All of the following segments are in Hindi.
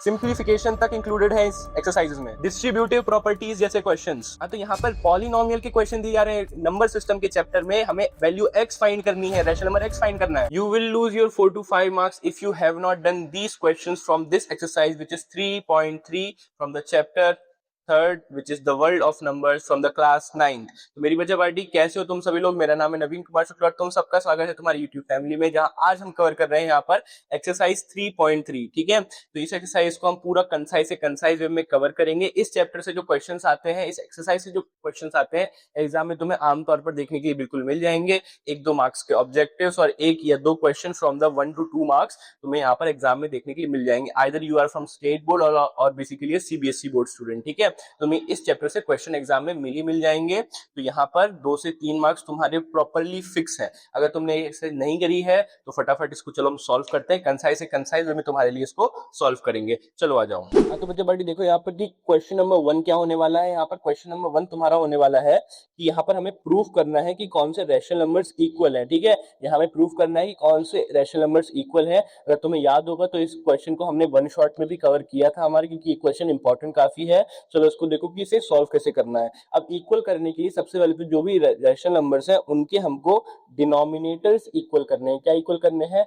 सिंप्लीफिकेशन तक इंक्लूडेड है इस एक्सरसाइजेस में। डिस्ट्रीब्यूटिव प्रॉपर्टीज जैसे क्वेश्चंस। हाँ, तो यहाँ पर पॉलिनोमियल के क्वेश्चन दिए जा रहे हैं नंबर सिस्टम के चैप्टर में। हमें वैल्यू x फाइंड करनी है, रैशनल नंबर x फाइंड करना है। You will lose your 4 to 5 marks if you have not done these questions from this exercise which is 3.3 from the chapter third which is the world of numbers from the class 9th। तो मेरी बच्चा पार्टी, कैसे हो तुम सभी लोग? मेरा नाम है नवीन कुमार शुक्ला। तुम सबका स्वागत है तुम्हारी यूट्यूब फैमिली में, जहां आज हम कवर कर रहे हैं यहाँ पर एक्सरसाइज 3.3। ठीक है, तो इस एक्सरसाइज को हम पूरा कंसाइज वे में कवर करेंगे। इस चैप्टर से जो क्वेश्चंस आते हैं, इस एक्सरसाइज से जो क्वेश्चंस आते हैं, एग्जाम में तुम्हें आमतौर पर देखने के लिए बिल्कुल मिल जाएंगे। 1-2 मार्क्स के ऑब्जेक्टिव्स और 1 या 2 question from the 1 to 2 marks तुम्हें यहाँ पर एग्जाम में देखने के लिए मिल जाएंगे। Either you are from state board और बेसिकली सीबीएसई बोर्ड स्टूडेंट। ठीक है, तुम्हें इस चैप्टर से क्वेश्चन एग्जाम में मिल जाएंगे। तो यहाँ पर 2 से 3 मार्क्स तुम्हारे प्रॉपरली फिक्स है। अगर तुमने इसे नहीं करी है तो फटाफट इसको चलो हम सॉल्व करते हैं। कंसाइज से कंसाइज में तुम्हारे लिए इसको सॉल्व करेंगे। चलो आ जाओ। हाँ, तो बच्चे बड़ी देखो यहाँ पर क्वेश्चन नंबर 1 क्या होने वाला है। यहाँ पर क्वेश्चन नंबर 1 तुम्हारा होने वाला है कि यहाँ पर हमें प्रूफ करना है कि कौन से रैशनल नंबर्स इक्वल है। ठीक है, यहाँ हमें प्रूफ करना है कि कौन से रैशनल नंबर्स इक्वल है। अगर तुम्हें याद होगा तो इस क्वेश्चन को हमने 1 शॉट में भी कवर किया था हमारे, क्योंकि ये क्वेश्चन इंपॉर्टेंट काफी है। चलो इसको देखो कि इसे सॉल्व कैसे करना है। अब इक्वल करने के लिए सबसे पहले तो जो भी रैशनल नंबर्स हैं उनके हमको डिनोमिनेटर्स इक्वल करने हैं। क्या इक्वल करने हैं?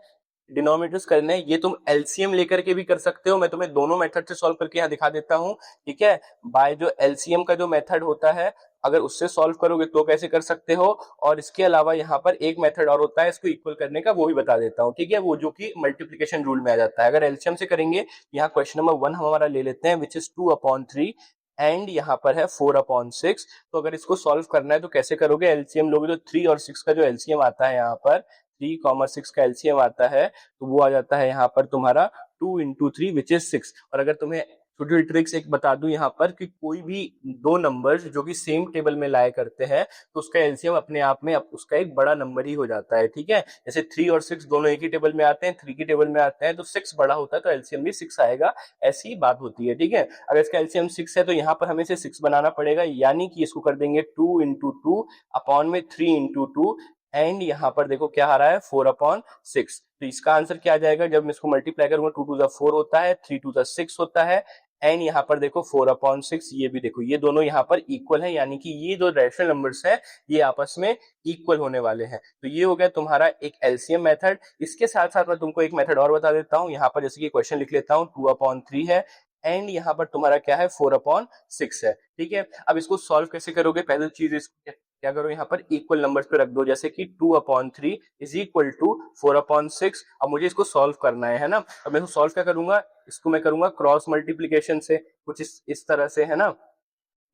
डिनोमिनेटर्स करने हैं। ये तुम एलसीएम लेकर के भी कर सकते हो। मैं तुम्हें दोनों मेथड से सॉल्व करके यहाँ दिखा देता हूँ। ठीक है, बाय जो एलसीएम का जो मेथड होता है, अगर उससे सॉल्व करोगे तो कैसे कर सकते हो, और इसके अलावा यहाँ पर एक मेथड और होता है इसको इक्वल करने का, वो भी बता देता हूँ। ठीक है, वो जो कि मल्टीप्लिकेशन रूल में आ जाता है। अगर एलसीएम से करेंगे, यहाँ क्वेश्चन नंबर 1 हमारा ले लेते हैं विच इज 2/3 एंड यहाँ पर है 4/6। तो अगर इसको सॉल्व करना है तो कैसे करोगे? एलसीएम लोगे तो 3 और 6 का जो एलसीएम आता है, यहाँ पर 3, 6 का एलसीएम आता है, तो वो आ जाता है यहाँ पर तुम्हारा 2 into 3 विच इज 6। और अगर तुम्हें छोटी ट्रिक्स एक बता दूं यहाँ पर कि कोई भी 2 नंबर्स जो कि सेम टेबल में लाया करते हैं तो उसका एलसीएम अपने आप में उसका एक बड़ा नंबर ही हो जाता है। ठीक है, जैसे 3 और 6 दोनों एक ही टेबल में आते हैं, 3 की टेबल में आते हैं, तो 6 बड़ा होता है तो एलसीएम भी 6 आएगा। ऐसी बात होती है। ठीक है, अगर इसका एलसीएम 6 है तो यहाँ पर हमें इसे 6 बनाना पड़ेगा, यानी कि इसको कर देंगे 2 into 2 अपॉन में 3 into 2 एंड यहाँ पर देखो क्या आ रहा है 4/6। तो इसका आंसर क्या आ जाएगा? जब मैं इसको मल्टीप्लाई करूंगा 2 to the 4 होता है, 3 to the 6 होता है, एंड यहाँ पर देखो 4/6। ये भी देखो, ये दोनों यहाँ पर इक्वल है, यानी कि ये जो रैशनल नंबर्स है ये आपस में इक्वल होने वाले हैं। तो ये हो गया तुम्हारा एक एलसीएम मेथड। इसके साथ साथ मैं तुमको एक मेथड और बता देता हूँ। यहाँ पर जैसे कि क्वेश्चन लिख लेता हूँ, 2/3 है एंड यहाँ पर तुम्हारा क्या है 4/6 है। ठीक है, अब इसको सॉल्व कैसे करोगे? पहली चीज इसको क्या करो, यहाँ पर इक्वल नंबर्स पे रख दो, जैसे कि 2/3 इज इक्वल टू 4/6। अब मुझे इसको सॉल्व करना है ना। अब मैं इसको सॉल्व क्या करूंगा? इसको मैं करूंगा क्रॉस मल्टीप्लीकेशन से, कुछ इस तरह से, है ना।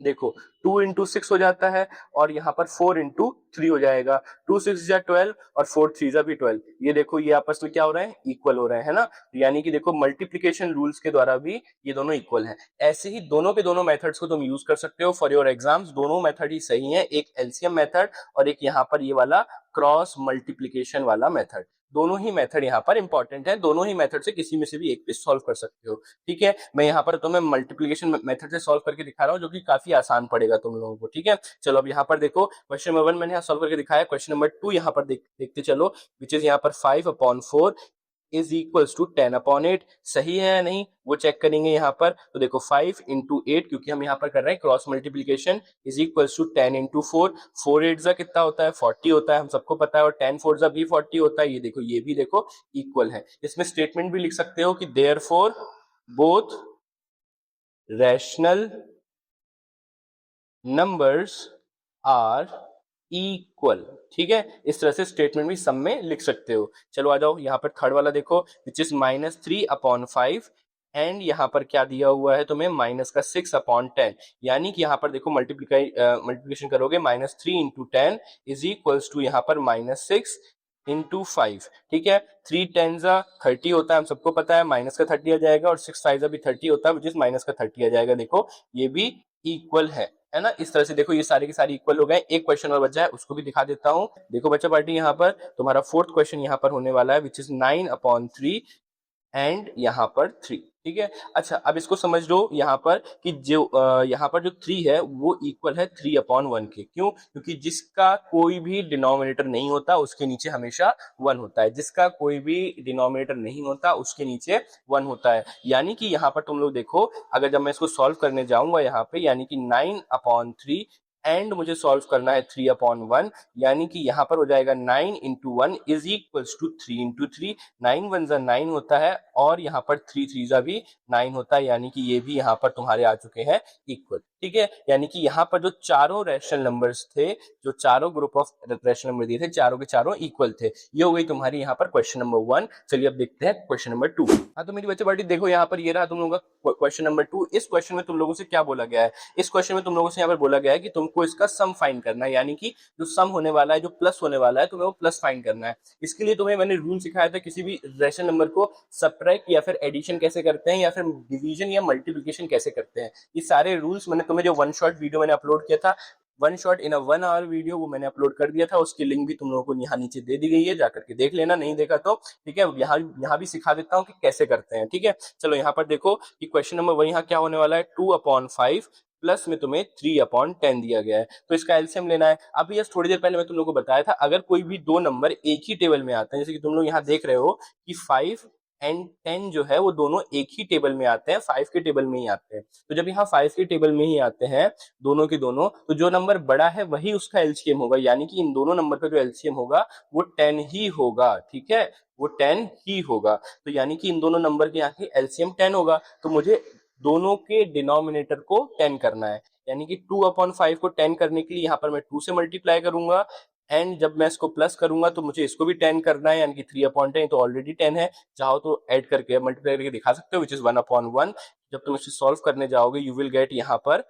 देखो 2 into 6 हो जाता है और यहाँ पर 4 into 3 हो जाएगा। 2 6 जा 12 और 4 3 जा भी 12। ये देखो ये आपस में क्या हो रहे हैं? इक्वल हो रहे हैं, है ना। यानी कि देखो मल्टीप्लिकेशन रूल्स के द्वारा भी ये दोनों इक्वल हैं। ऐसे ही दोनों के दोनों मेथड्स को तुम यूज कर सकते हो फॉर योर एग्जाम्स। दोनों मेथड ही सही है, एक एलसीएम मेथड और एक यहाँ पर ये वाला क्रॉस मल्टीप्लिकेशन वाला मेथड। दोनों ही मेथड यहाँ पर इंपॉर्टेंट है। दोनों ही मेथड से किसी में से भी एक पे सॉल्व कर सकते हो। ठीक है, मैं यहाँ पर तुम्हें मल्टीप्लिकेशन मेथड से सॉल्व करके दिखा रहा हूँ, जो कि काफी आसान पड़ेगा तुम लोगों को। ठीक है, चलो अब यहाँ पर देखो क्वेश्चन नंबर 1 मैंने यहाँ सॉल्व करके दिखाया। क्वेश्चन नंबर 2 यहाँ पर देखते चलो, विच इज यहाँ पर 5/4 इज इक्वल्स टू 10/8। सही है या नहीं वो चेक करेंगे यहाँ पर। तो देखो 5 into 8, क्योंकि हम यहाँ पर कर रहे हैं cross multiplication, is equals to 10 into 4। 4 8 जा कितना होता है? 40 होता है, हम सबको पता है। और 10 4 जा भी 40 होता है। ये देखो, ये भी देखो इक्वल है। इसमें स्टेटमेंट भी लिख सकते हो कि therefore both rational numbers are equal. ठीक है, इस तरह से स्टेटमेंट भी सब में लिख सकते हो। चलो आ जाओ यहाँ पर थर्ड वाला देखो, विच इज -3/5 एंड यहाँ पर क्या दिया हुआ है तुम्हें? -6/10। यानी कि यहाँ पर देखो मल्टीप्लिकेशन करोगे, -3 into 10 इज इक्वल्स टू यहाँ पर -6 into 5। ठीक है, 3 10 30 होता है, हम सबको पता है। माइनस का 30 आ जाएगा और 6 5 भी 30 होता है, विच इज माइनस का 30 आ जाएगा। देखो ये भी इक्वल है ना। इस तरह से देखो ये सारे के सारे इक्वल हो गए। एक क्वेश्चन और बचा है, उसको भी दिखा देता हूँ। देखो बच्चा पार्टी, यहाँ पर तुम्हारा फोर्थ क्वेश्चन यहाँ पर होने वाला है, विच इज 9/3 एंड यहाँ पर 3। ठीक है, अच्छा अब इसको समझ लो यहाँ पर कि जो यहाँ पर जो 3 है वो इक्वल है 3/1 के। क्यों? क्योंकि जिसका कोई भी डिनोमिनेटर नहीं होता उसके नीचे हमेशा 1 होता है, जिसका कोई भी डिनोमिनेटर नहीं होता उसके नीचे 1 होता है। यानी कि यहाँ पर तुम लोग देखो, अगर जब मैं इसको सॉल्व करने जाऊंगा यहाँ पे, यानी कि 9/3 एंड मुझे सॉल्व करना है 3/1, यानी कि यहाँ पर हो जाएगा 9 into 1 is equals to 3 into 3। 9 1 जा 9 होता है और यहाँ पर 3 3 जा भी 9 होता है, यानी कि ये भी यहाँ पर तुम्हारे आ चुके हैं इक्वल। ठीक है, यानी कि यहाँ पर जो चारों रैशनल नंबर्स थे, जो चारों ग्रुप ऑफ रैशनल नंबर दिए थे, चारों के चारों इक्वल थे। ये हो गई तुम्हारी यहाँ पर क्वेश्चन नंबर 1। चलिए अब देखते हैं क्वेश्चन नंबर 2। हाँ तो मेरी बच्चे पार्टी देखो, यहाँ पर ये रहा तुम लोगों का क्वेश्चन नंबर 2। इस क्वेश्चन में तुम लोगों से क्या बोला गया है? इस क्वेश्चन में तुम लोगों से यहाँ पर बोला गया है कि तुमको इसका सम फाइंड करना है, यानी कि जो सम होने वाला है, जो प्लस होने वाला है, तुम्हें वो प्लस फाइंड करना है। इसके लिए तुम्हें मैंने रूल सिखाया था, किसी भी रैशनल नंबर को सबट्रैक्ट या फिर एडिशन कैसे करते हैं या फिर डिवीजन या मल्टीप्लिकेशन कैसे करते हैं। ये सारे रूल्स मैंने तुम्हें जो वन शॉट वीडियो मैंने अपलोड किया था, one shot in a 1 hour video, वो मैंने अपलोड कर दिया था। उसकी लिंक भी तुम लोगों को यहाँ नीचे दे दी गई है, जाकर के देख लेना, नहीं देखा तो। ठीक है, यहाँ भी सिखा देता हूँ कि कैसे करते हैं। ठीक है, चलो यहाँ पर देखो कि क्वेश्चन नंबर 1 यहाँ क्या होने वाला है, 2/5 प्लस में तुम्हें 3/10 दिया गया है, तो इसका एलसीएम लेना है। अभी यस थोड़ी देर पहले मैं तुम लोगों को बताया था, अगर कोई भी दो नंबर एक ही टेबल में आते हैं, जैसे कि तुम लोग यहाँ देख रहे हो कि 5 एंड 10 जो है वो दोनों एक ही टेबल में आते हैं, 5 के टेबल में ही आते हैं। तो जब यहाँ 5 के टेबल में ही आते हैं दोनों के दोनों, तो जो नंबर बड़ा है वही उसका एलसीएम होगा, यानी कि इन दोनों नंबर का जो एलसीएम होगा वो 10 ही होगा। ठीक है, वो 10 ही होगा। तो यानी कि इन दोनों नंबर के यहाँ की एलसीएम 10 होगा, तो मुझे दोनों के डिनोमिनेटर को 10 करना है। यानी कि 2/5 को 10 करने के लिए यहाँ पर मैं 2 से मल्टीप्लाई करूंगा, एंड जब मैं इसको प्लस करूंगा तो मुझे इसको भी 10 करना है, यानी कि 3/10 तो ऑलरेडी 10 है। चाहो तो ऐड करके मल्टीप्लाई करके दिखा सकते हो, विच इज 1/1। जब तुम इसे सॉल्व करने जाओगे यू विल गेट यहाँ पर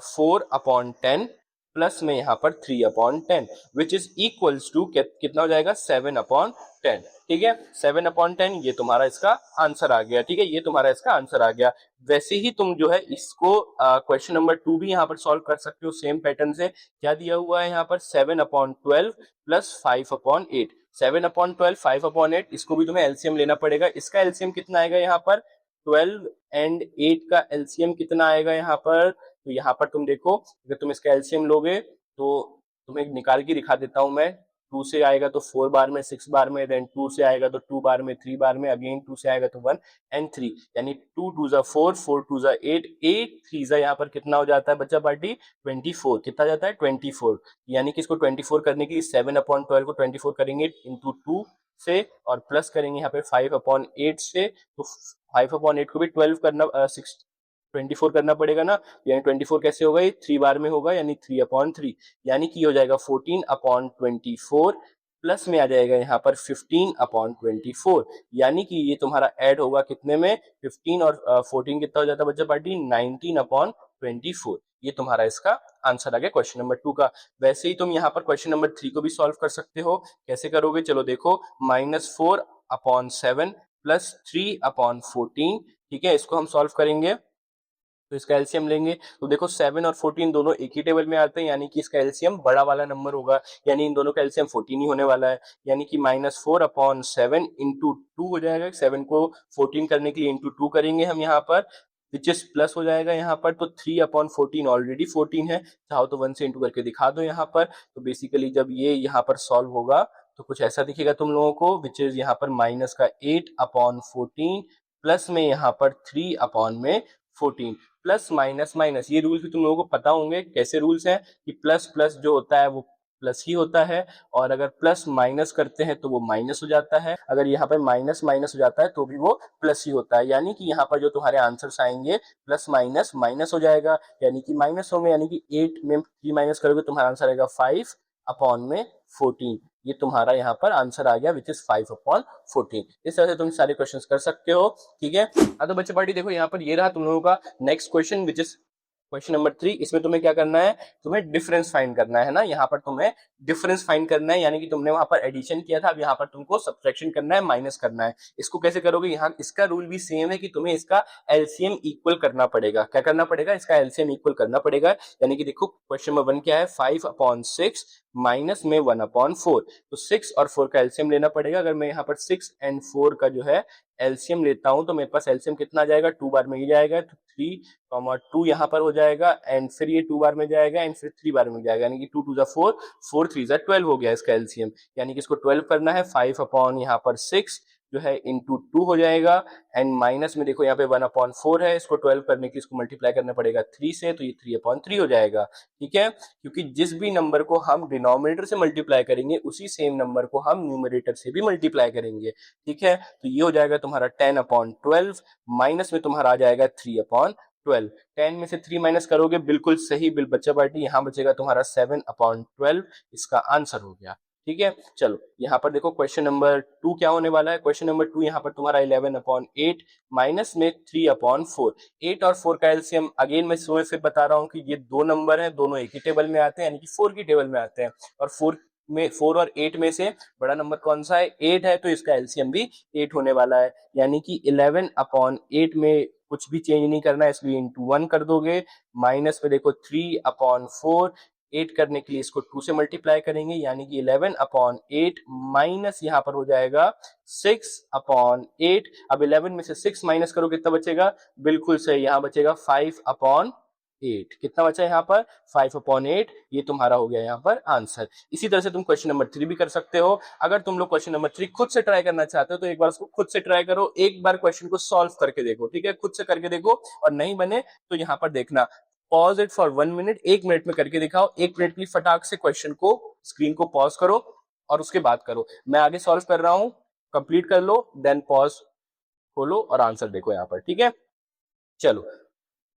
4/10 प्लस में यहाँ पर 3/10 विच इज इक्वल्स टू कितना हो जाएगा, 7/10। ठीक है, 7/10 ये तुम्हारा इसका आंसर आ गया। ठीक है, ये तुम्हारा इसका आंसर आ गया। वैसे ही तुम जो है इसको क्वेश्चन नंबर 2 भी यहाँ पर सॉल्व कर सकते हो सेम पैटर्न से। क्या दिया हुआ है यहाँ पर, 7/12 प्लस 5/8। 7/12 5/8, इसको भी तुम्हें एलसीएम लेना पड़ेगा। इसका एलसीएम कितना आएगा यहाँ पर, 12 एंड 8 का एलसीएम कितना आएगा यहाँ पर। तो यहाँ पर तुम देखो, अगर तुम इसका एलसीएम लोगे तो तुम्हें निकाल के दिखा देता हूं मैं। 2 से आएगा तो 4 बार में, 6 बार में, देन 2 से आएगा तो 2 बार में, 3 बार में, अगेन 2 से आएगा तो 1 एंड 3, यानी 2 2 जा 4, 4 2 जा 8, 8 3 जा यहाँ पर कितना हो जाता है बच्चा पार्टी, 24। कितना जाता है, 24। यानी कि इसको 24 करने के लिए 7/12 को 24 करेंगे इंटू 2 से, और प्लस करेंगे यहाँ पे 5/8 से, तो 5/8 को भी 12 करना 24 करना पड़ेगा ना। यानी 24 कैसे होगा, ये 3 बार में होगा, यानी 3/3, यानी कि हो जाएगा 14/24 प्लस में आ जाएगा यहाँ पर 15/24, यानी कि ये तुम्हारा ऐड होगा कितने में, 15 और 14 कितना हो जाता है बच्चा पार्टी, 19/24। ये तुम्हारा इसका आंसर आ गया क्वेश्चन नंबर 2 का। वैसे ही तुम यहाँ पर क्वेश्चन नंबर 3 को भी सॉल्व कर सकते हो। कैसे करोगे, चलो देखो, -4/7 प्लस 3/14। ठीक है, इसको हम सॉल्व करेंगे तो इसका एलसीएम लेंगे, तो देखो 7 और 14 दोनों एक ही टेबल में आते हैं, यानी कि इसका एलसीएम बड़ा वाला नंबर होगा, यानी इन दोनों का एलसीएम 14 ही होने वाला है। यानी कि -4/7 इंटू 2 हो जाएगा, 7 को 14 करने के लिए इंटू 2 करेंगे हम यहाँ पर, विच इज प्लस हो जाएगा यहाँ पर। तो 3/14 ऑलरेडी 14 है, चाहो तो 1 से इंटू करके दिखा दो यहाँ पर। तो बेसिकली जब ये यहाँ पर सॉल्व होगा तो कुछ ऐसा दिखेगा तुम लोगों को, विच इज यहाँ पर माइनस का 8/14 प्लस में यहाँ पर 3/14, प्लस माइनस माइनस। ये रूल्स भी तुम लोगों को पता होंगे, कैसे रूल्स हैं कि प्लस प्लस जो होता है वो प्लस ही होता है, और अगर प्लस माइनस करते हैं तो वो माइनस हो जाता है, अगर यहाँ पर माइनस माइनस हो जाता है तो भी वो प्लस ही होता है। यानी कि यहाँ पर जो तुम्हारे आंसर्स आएंगे प्लस माइनस माइनस हो जाएगा, यानी कि माइनस होंगे, यानी कि 8 में 3 माइनस करोगे तुम्हारा आंसर आएगा 5/14। ये तुम्हारा यहाँ पर आंसर आ गया, विच इज 5/14। इस तरह से तुम सारे क्वेश्चंस कर सकते हो। ठीक है, तो बच्चे पार्टी देखो यहाँ पर ये रहा तुम लोगों का next question, which is question number 3। इसमें तुम्हें क्या करना है, तुम्हें डिफरेंस फाइंड करना है ना। यहाँ पर तुम्हें डिफरेंस फाइंड करना है, यानी कि तुमने वहां पर एडिशन किया था, अब यहाँ पर तुमको सब्ट्रैक्शन करना है, माइनस करना है। इसको कैसे करोगे, यहाँ इसका रूल भी सेम है कि तुम्हें इसका एलसीएम इक्वल करना पड़ेगा। क्या करना पड़ेगा, इसका एलसीएम इक्वल करना पड़ेगा। यानी कि देखो क्वेश्चन नंबर 1 क्या है, 5/6 माइनस में 1/4, तो 6 और 4 का एलसीएम लेना पड़ेगा। अगर मैं यहाँ पर 6 एंड 4 का जो है एलसीएम लेता हूं तो मेरे पास एलसीएम कितना आ जाएगा, 2 बार में ही जाएगा, तो 3, 2 यहाँ पर हो जाएगा, एंड फिर ये 2 बार में जाएगा, एंड फिर 3 बार में जाएगा, यानी कि 2 2 4, 4 3 12 हो गया इसका एलसीएम। यानी कि इसको 12 करना है, 5 अपॉन यहाँ पर 6 जो है इंटू 2 हो जाएगा, एंड माइनस में देखो यहाँ पे 1/4 है, इसको 12 करने के लिए इसको मल्टीप्लाई करना पड़ेगा 3 से, तो ये 3/3 हो जाएगा। ठीक है, क्योंकि जिस भी नंबर को हम डिनोमिनेटर से मल्टीप्लाई करेंगे उसी सेम नंबर को हम न्यूमरेटर से भी मल्टीप्लाई करेंगे। ठीक है, तो ये हो जाएगा तुम्हारा 10/12, माइनस में तुम्हारा आ जाएगा 3/12। 10 में से 3 माइनस करोगे, बिल्कुल सही बिल बच्चा पार्टी, यहाँ बचेगा तुम्हारा 7/12, इसका आंसर हो गया। ठीक है, चलो यहाँ पर देखो क्वेश्चन नंबर 2 क्या होने वाला है। क्वेश्चन नंबर 2 यहाँ पर तुम्हारा 11/8 माइनस में 3/4। 8 और 4 का एलसीएम, अगेन मैं सुबह से बता रहा हूँ कि ये दो नंबर हैं, दोनों एक ही टेबल में आते हैं, यानी कि 4 की टेबल में आते हैं, और 4 और 8 में से बड़ा नंबर कौन सा है, 8 है, तो इसका एलसीएम भी 8 होने वाला है। यानी कि 11/8 में कुछ भी चेंज नहीं करना है, इसलिए इंटू 1 कर दोगे, माइनस में देखो 3/4, 8 करने के लिए इसको 2 से मल्टीप्लाई करेंगे, यानी कि 11/8 माइनस यहाँ पर हो जाएगा 6/8। अब 11 में से 6 माइनस करो, कितना बचेगा, बिल्कुल सही, यहाँ बचेगा 5/8। कितना बचा यहाँ पर, 5/8, ये तुम्हारा हो गया यहाँ पर आंसर। इसी तरह से तुम क्वेश्चन नंबर 3 भी कर सकते हो। अगर तुम लोग क्वेश्चन नंबर 3 खुद से ट्राई करना चाहते हो तो एक बार उसको खुद से ट्राई करो, एक बार क्वेश्चन को सॉल्व करके देखो। ठीक है, खुद से करके देखो, और नहीं बने तो यहाँ पर देखना, pause it for 1 minute, 1 minute में करके दिखाओ, 1 मिनट की फटाक से क्वेश्चन को, स्क्रीन को पॉज करो और उसके बाद करो। मैं आगे सॉल्व कर रहा हूं, कंप्लीट कर लो, देन पॉज खोलो और आंसर देखो यहाँ पर। ठीक है, चलो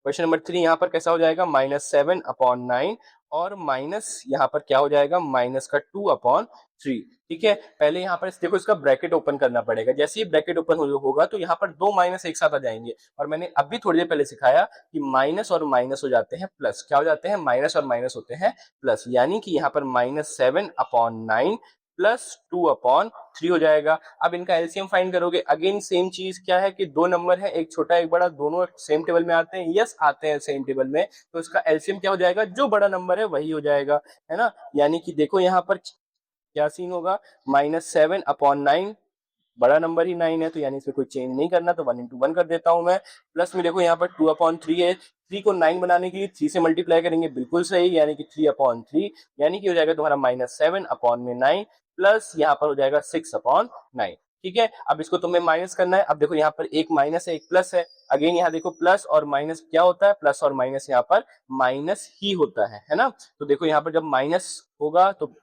क्वेश्चन नंबर 3 यहाँ पर कैसा हो जाएगा, -7/9, और माइनस यहाँ पर क्या हो जाएगा, माइनस का 2/3। ठीक है, पहले यहाँ पर देखो इसका ब्रैकेट ओपन करना पड़ेगा, जैसे ही ब्रैकेट ओपन होगा तो यहाँ पर दो माइनस एक साथ आ जाएंगे, और मैंने अभी थोड़ी देर पहले सिखाया कि माइनस और माइनस हो जाते हैं प्लस। क्या हो जाते हैं, माइनस और माइनस होते हैं प्लस, यानी कि यहाँ पर -7/9 प्लस 2/3 हो जाएगा। अब इनका एलसीएम फाइंड करोगे, अगेन सेम चीज, क्या है कि दो नंबर है, एक छोटा एक बड़ा, दोनों सेम टेबल में आते हैं, यस आते हैं सेम टेबल में, तो इसका एलसीएम क्या हो जाएगा, जो बड़ा नंबर है वही हो जाएगा, है ना। यानी कि देखो यहाँ पर क्या सीन होगा, -7/9, बड़ा नंबर ही 9 है, तो यानी इसमें कोई चेंज नहीं करना, तो 1 इंटू 1 कर देता हूं मैं। प्लस में देखो यहाँ पर 2/3 है, 3 को 9 बनाने के लिए 3 से मल्टीप्लाई करेंगे, बिल्कुल सही, यानी कि 3/3, यानी कि हो जाएगा तुम्हारा -7/9 प्लस यहाँ पर हो जाएगा 6/9। ठीक है, अब इसको तुम्हें माइनस करना है। अब देखो यहाँ पर एक माइनस है एक प्लस है, अगेन यहाँ देखो प्लस और माइनस क्या होता है, प्लस और माइनस यहाँ पर माइनस ही होता है ना। तो देखो यहाँ पर जब माइनस होगा तो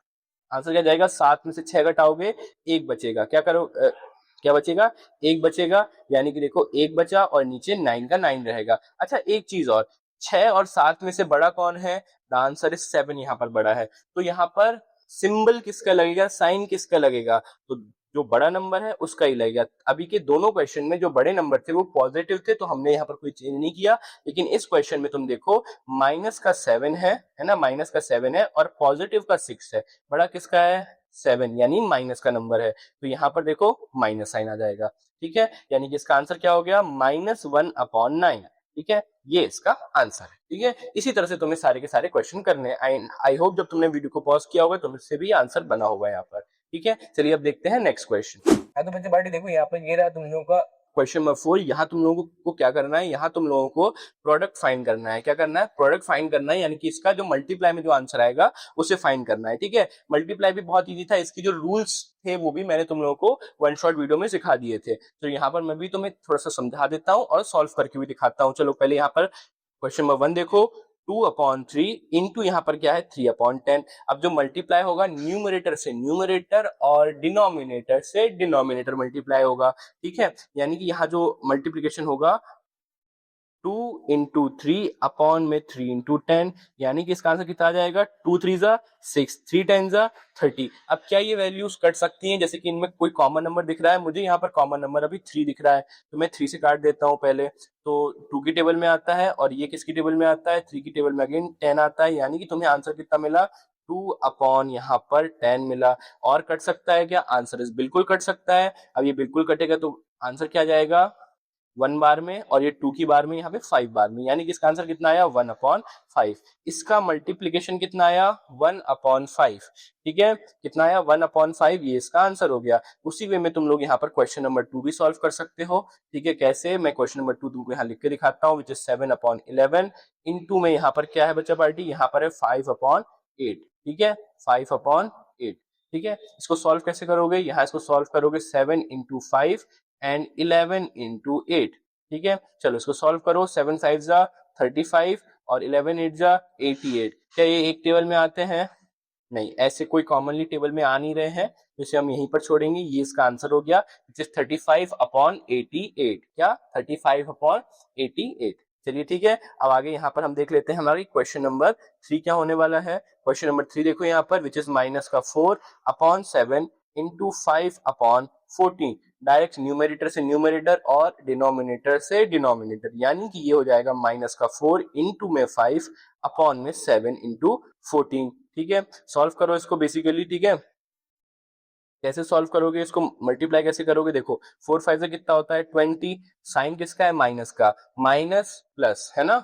आंसर क्या जाएगा, 7 में से 6 घटाओगे, एक बचेगा, क्या करो क्या बचेगा, एक बचेगा, यानी कि देखो एक बचा और नीचे 9 का 9 रहेगा। अच्छा एक चीज और, 6 और 7 में से बड़ा कौन है, द आंसर इज 7, यहाँ पर बड़ा है, तो यहाँ पर सिंबल किसका लगेगा, साइन किसका लगेगा, तो जो बड़ा नंबर है उसका ही लगेगा। अभी के दोनों क्वेश्चन में जो बड़े नंबर थे वो पॉजिटिव थे, तो हमने यहाँ पर कोई चेंज नहीं किया, लेकिन इस क्वेश्चन में तुम देखो माइनस का 7 है ना, माइनस का 7 है और पॉजिटिव का 6 है, बड़ा किसका है, 7, यानी माइनस का नंबर है, तो यहाँ पर देखो माइनस साइन आ जाएगा। ठीक है, यानी कि इसका आंसर क्या हो गया, -1/9। ठीक है, ये इसका आंसर है। ठीक है, इसी तरह से तुम्हें सारे के सारे क्वेश्चन करने हैं। आई होप जब तुमने वीडियो को पॉज किया होगा तो इससे भी आंसर बना होगा यहाँ पर। ठीक है, चलिए अब देखते हैं नेक्स्ट क्वेश्चन। तो बच्चे पार्टी देखो यहाँ पर ये रहा तुम लोगों का क्वेश्चन नंबर 4। यहाँ तुम लोगों को क्या करना है, यहाँ तुम लोगों को प्रोडक्ट फाइंड करना है। क्या करना है, प्रोडक्ट फाइंड करना है, यानी कि इसका जो मल्टीप्लाई में जो आंसर आएगा उसे फाइंड करना है। ठीक है, मल्टीप्लाई भी बहुत इजी था, इसकी जो रूल्स थे वो भी मैंने तुम लोगों को वन शॉट वीडियो में सिखा दिए थे, तो यहाँ पर मैं भी तुम्हें थोड़ा सा समझा देता हूँ और सॉल्व करके भी दिखाता हूँ। चलो पहले यहाँ पर क्वेश्चन नंबर 1 देखो, 2/3 इंटू यहाँ पर क्या है 3/10। अब जो मल्टीप्लाई होगा न्यूमरेटर से न्यूमरेटर और डिनोमिनेटर से डिनोमिनेटर मल्टीप्लाई होगा। ठीक है, यानी कि यहाँ जो मल्टीप्लीकेशन होगा 2 इंटू 3/3 इंटू 10, यानी कि इसका आंसर कितना आ जाएगा, 2 3 जा 6, 3 10 जा 30। अब क्या ये वैल्यूज कट सकती हैं, जैसे कि इनमें कोई कॉमन नंबर दिख रहा है, मुझे यहाँ पर कॉमन नंबर अभी 3 दिख रहा है, तो मैं 3 से काट देता हूँ पहले, तो 2 की टेबल में आता है, और ये किसकी टेबल में आता है, 3 की टेबल में अगेन 10 आता है, यानी कि तुम्हें आंसर कितना मिला, 2 यहाँ पर 10 मिला। और कट सकता है क्या, आंसर इस बिल्कुल कट सकता है। अब ये बिल्कुल कटेगा तो आंसर क्या जाएगा, 1 बार में और ये 2 की बार में, यहाँ पे 5 बार में, यानी कि इसका आंसर कितना आया 1/5। इसका मल्टीप्लीकेशन कितना आया 1/5। ठीक है, कितना आया 1/5, ये इसका आंसर हो गया। उसी वे में तुम लोग यहाँ पर क्वेश्चन नंबर 2 भी सॉल्व कर सकते हो। ठीक है, कैसे, मैं क्वेश्चन नंबर 2 तुमको यहाँ लिख के दिखाता हूँ, विच इज 7/11 इनटू में यहाँ पर क्या है बच्चा पार्टी, यहाँ पर है 5/8। ठीक है, 5/8। ठीक है, इसको सॉल्व कैसे करोगे, यहाँ इसको सॉल्व करोगे 7 इंटू 5 एंड 11 इंटू 8। ठीक है, चलो इसको सॉल्व करो, 7 5 जा 35 और 11 8 जा 88। क्या ये एक टेबल में आते हैं? नहीं, ऐसे कोई कॉमनली टेबल में आ नहीं रहे हैं, तो इसे हम यहीं पर छोड़ेंगे। ये इसका आंसर हो गया, विच इज 35/88। क्या 35/88। चलिए ठीक है, अब आगे यहाँ पर हम देख लेते हैं हमारी क्वेश्चन नंबर 3 क्या होने वाला है। क्वेश्चन नंबर 3 देखो यहाँ पर, which is -4/7 into 5/14। Direct numerator से न्यूमेरेटर और डिनोमिनेटर से डिनोमिनेटर, यानी कि ये हो जाएगा -4 इंटू में 5 अपॉन में 7 इंटू 14। ठीक है, सॉल्व करो इसको बेसिकली। ठीक है, कैसे सॉल्व करोगे इसको, मल्टीप्लाई कैसे करोगे, देखो 4 5 से कितना होता है 20, साइन किसका है माइनस का, माइनस प्लस है ना,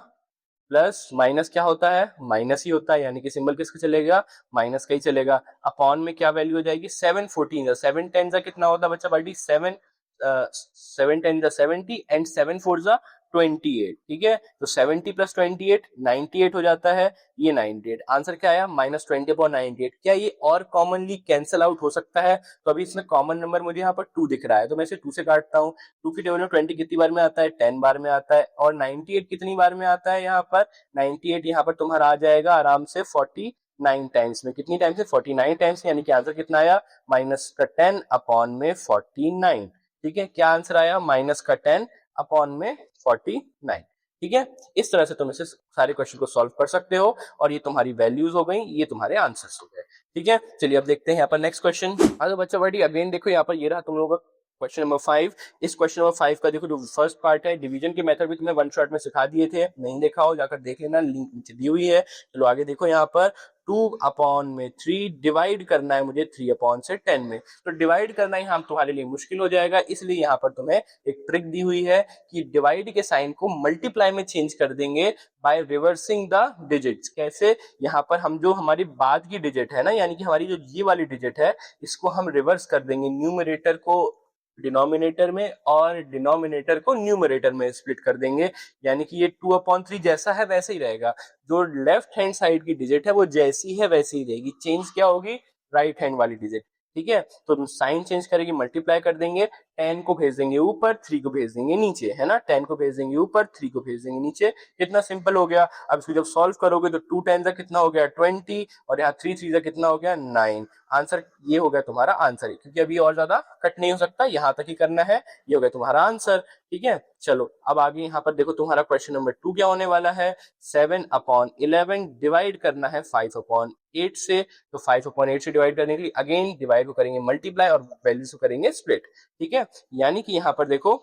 प्लस माइनस क्या होता है, माइनस ही होता है, यानी कि सिंबल किसका चलेगा, माइनस का ही चलेगा। अपॉन में क्या वैल्यू हो जाएगी 7 14, 7 10 जा कितना होता है बच्चा पार्टी 7 7 10 जा 70 एंड 7 4 जा 28। ठीक है, तो 70 प्लस 28 98 हो जाता है, ये 98। आंसर क्या आया -20/98। क्या ये और कॉमनली कैंसिल आउट हो सकता है? तो अभी इसमें कॉमन नंबर मुझे यहाँ पर 2 दिख रहा है, तो मैं इसे 2 से काटता हूँ। 2 की टेबल में 20 कितनी बार में आता है 10 बार में आता है, और 98 कितनी बार में आता है यहाँ पर, 98 यहाँ पर तुम्हारा आ जाएगा आराम से 49 टाइम्स में। कितनी टाइम्स है 49 टाइम्स, यानी कि आंसर कितना आया -10 अपॉन में 49। ठीक है, क्या आंसर आया -10 अपॉन में 49। ठीक है, इस तरह से तुम इसे सारे क्वेश्चन को सॉल्व कर सकते हो, और ये तुम्हारी वैल्यूज हो गई, ये तुम्हारे आंसर्स हो गए। ठीक है, चलिए अब देखते हैं यहाँ पर नेक्स्ट क्वेश्चन। हेलो बच्चा बड़ी, अगेन देखो यहाँ पर ये रहा तुम लोगों का क्वेश्चन नंबर 5। इस क्वेश्चन नंबर 5 का देखो जो फर्स्ट पार्ट है, डिवीजन के मेथड भी तुम्हें वन शॉट में सिखा दिए थे, नहीं देखा हो जाकर देख लेना, लिंक नीचे दी हुई है। चलो आगे देखो यहाँ पर 2/3 डिवाइड करना है मुझे 3/10 में। तो डिवाइड करना यहाँ तुम्हारे लिए मुश्किल हो जाएगा, इसलिए यहाँ पर तुम्हें एक ट्रिक दी हुई है कि डिवाइड के साइन को मल्टीप्लाई में चेंज कर देंगे बाय रिवर्सिंग द डिजिट्स। कैसे, यहाँ पर हम जो हमारी बाद की डिजिट है ना, यानी कि हमारी जो ये वाली डिजिट है, इसको हम रिवर्स कर देंगे, न्यूमरेटर को डिनोमिनेटर में और डिनोमिनेटर को न्यूमरेटर में स्प्लिट कर देंगे, यानी कि ये 2/3 जैसा है वैसे ही रहेगा। जो लेफ्ट हैंड साइड की डिजिट है वो जैसी है वैसी ही रहेगी, चेंज क्या होगी, राइट हैंड वाली डिजिट। ठीक है, तो साइन चेंज करेंगे, मल्टीप्लाई कर देंगे, 10 को भेज देंगे ऊपर, 3 को भेज देंगे नीचे, है ना, 10 को भेज देंगे ऊपर, 3 को भेज देंगे नीचे। कितना सिंपल हो गया। अब इसको जब सॉल्व करोगे तो 2 10 कितना हो गया 20, और यहाँ 3 3 कितना हो गया 9। आंसर ये हो गया तुम्हारा आंसर, क्योंकि अभी और ज्यादा कट नहीं हो सकता, यहाँ तक ही करना है, ये हो गया तुम्हारा आंसर। ठीक है, चलो अब आगे यहाँ पर देखो तुम्हारा क्वेश्चन नंबर 2 क्या होने वाला है। 7/11 डिवाइड करना है 5/8 से, तो 5/8 से डिवाइड करने के लिए अगेन डिवाइड को करेंगे मल्टीप्लाई और वैल्यूज को करेंगे स्प्लिट। ठीक है, यानी कि यहाँ पर देखो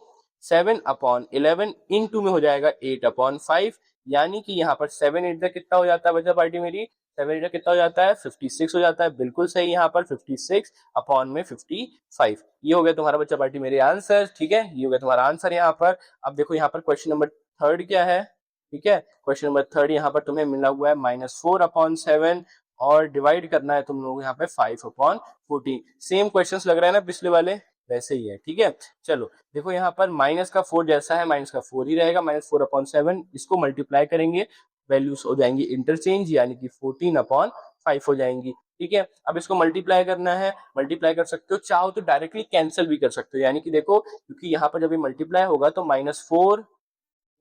7/11 इंटू में हो जाएगा 8/5, यानी कि यहाँ पर 7 8 कितना हो जाता है बच्चा पार्टी मेरी, 7 8 कितना हो जाता है 56 हो जाता है, बिल्कुल सही, यहाँ पर 56 अपॉन में 55। ये हो गया तुम्हारा बच्चा पार्टी मेरे आंसर। ठीक है, ये हो गया तुम्हारा आंसर यहाँ पर। अब देखो यहाँ पर क्वेश्चन नंबर 3 क्या है। ठीक है, क्वेश्चन नंबर 3 यहाँ पर तुम्हें मिला हुआ है -4/7 और डिवाइड करना है तुम लोग यहाँ पे 5/14। सेम क्वेश्चंस लग रहा है ना पिछले वाले, वैसे ही है। ठीक है, चलो देखो यहाँ पर माइनस का 4 जैसा है, माइनस का 4 ही रहेगा, -4/7। इसको मल्टीप्लाई करेंगे, वैल्यूज हो जाएंगी इंटरचेंज, यानी कि 14/5 हो जाएंगी। ठीक है, अब इसको मल्टीप्लाई करना है, मल्टीप्लाई कर सकते हो, चाहो तो डायरेक्टली कैंसिल भी कर सकते हो, यानी कि देखो क्योंकि यहाँ पर जब ये मल्टीप्लाई होगा तो -4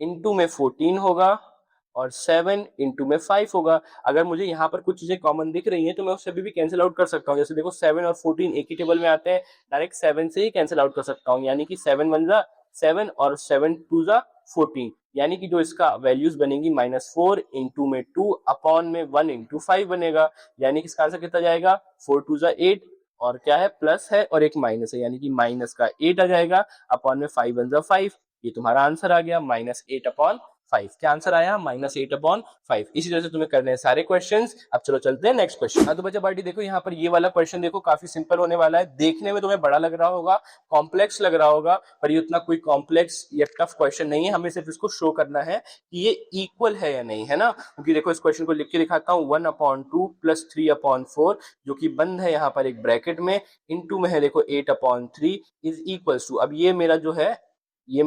इंटू में 14 होगा और 7 इंटू में 5 होगा। अगर मुझे यहाँ पर कुछ चीजें कॉमन दिख रही हैं तो मैं उससे भी कैंसिल आउट कर सकता हूँ। जैसे देखो 7 और 14 एक ही टेबल में आते हैं, डायरेक्ट 7 से ही कैंसिल आउट कर सकता हूँ, यानी कि 7 1 जा 7 और 7 2 जा 14, यानी कि जो इसका वैल्यूज बनेगी -4 इंटू में 2 अपॉन में 1 इंटू 5 बनेगा, यानी कि इसका आंसर कितना जाएगा 4 2 जा 8, और क्या है प्लस है और एक माइनस है, यानी कि माइनस का 8 आ जाएगा अपॉन में 5 1 जा 5। ये तुम्हारा आंसर आ गया -8/5। 5। क्या आंसर आया? -8/5। इसी तरह से तुम्हें करने हैं सारे क्वेश्चंस। अब चलो चलते हैं नेक्स्ट क्वेश्चन। हाँ तो बच्चा पार्टी देखो यहाँ पर ये वाला क्वेश्चन देखो काफी सिंपल होने वाला है। देखने में तुम्हें बड़ा लग रहा होगा, कॉम्प्लेक्स लग रहा होगा, पर ये उतना कोई कॉम्प्लेक्स या टफ क्वेश्चन नहीं है। हमें सिर्फ इसको शो करना है कि ये इक्वल है या नहीं, है ना। क्योंकि देखो इस क्वेश्चन को लिख के दिखाता हूँ, 1/2 + 3/4 जो कि बंद है यहाँ पर एक ब्रैकेट में, इनटू में है देखो 8/3 इज इक्वल्स टू, अब ये मेरा जो है ये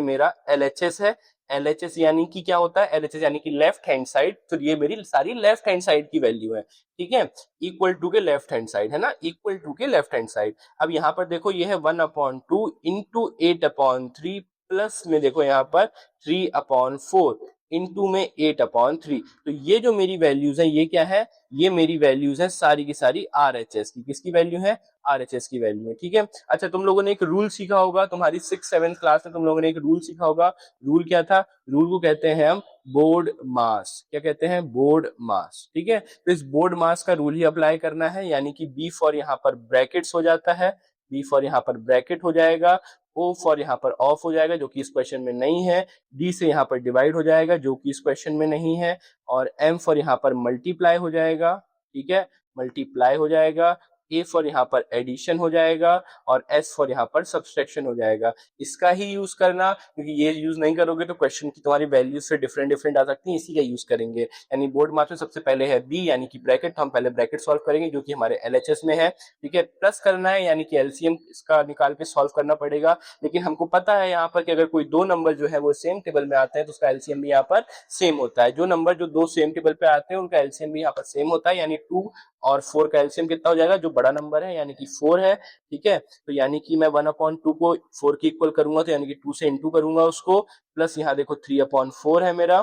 मेरा LHS है। LHS यानी कि क्या होता है? LHS यानी कि लेफ्ट हैंड साइड, तो ये मेरी सारी लेफ्ट हैंड साइड की वैल्यू है, ठीक है। इक्वल टू के लेफ्ट हैंड साइड है ना, इक्वल टू के लेफ्ट हैंड साइड। अब यहाँ पर देखो ये है 1/2 इंटू 8/3 प्लस में देखो यहाँ पर 3/4 इंटू में 8/3। तो ये जो मेरी वैल्यूज है ये क्या है? ये मेरी वैल्यूज है सारी की सारी RHS की। किसकी वैल्यू है? RHS की वैल्यू है, ठीक है। अच्छा तुम लोगों ने एक रूल सीखा होगा, तुम्हारी 6th-7th क्लास में तुम लोगों ने एक रूल सीखा होगा। रूल क्या था? रूल को कहते हैं हम बोर्ड मास। क्या कहते हैं? बोर्ड मास, ठीक है। तो इस बोर्ड मास का रूल ही अप्लाई करना है, यानी कि B फॉर यहाँ पर ब्रैकेट्स हो जाता है, B फॉर यहाँ पर ब्रैकेट हो जाएगा, O फॉर यहाँ पर ऑफ हो जाएगा जो कि इस क्वेश्चन में नहीं है, D से यहाँ पर डिवाइड हो जाएगा जो कि इस क्वेश्चन में नहीं है, और M फॉर यहाँ पर मल्टीप्लाई हो जाएगा, ठीक है, मल्टीप्लाई हो जाएगा, A फॉर यहाँ पर एडिशन हो जाएगा, और S फॉर यहाँ पर सब्सट्रैक्शन हो जाएगा। इसका ही यूज करना, क्योंकि ये यूज नहीं करोगे तो क्वेश्चन की तुम्हारी वैल्यूज से डिफरेंट डिफरेंट आ सकती है। इसी का यूज करेंगे। यानी बोर्ड मास में सबसे पहले है B यानी कि ब्रैकेट, तो हम पहले ब्रैकेट सॉल्व करेंगे जो कि हमारे LHS में है, ठीक है। प्लस करना है यानी कि LCM इसका निकाल के सॉल्व करना पड़ेगा। लेकिन हमको पता है यहाँ पर कि अगर कोई दो नंबर जो है वो सेम टेबल में आते हैं तो उसका LCM भी यहाँ पर सेम होता है। जो नंबर जो दो सेम टेबल पे आते हैं उनका LCM भी यहाँ पर सेम होता है, यानी 2 और 4 का एलसीएम कितना हो जाएगा? जो बड़ा नंबर है यानी कि 4 है, ठीक है। तो यानी कि मैं 1/2 को 4 के इक्वल करूंगा, तो यानी कि 2 से इंटू करूंगा उसको, प्लस यहाँ देखो 3/4 है मेरा,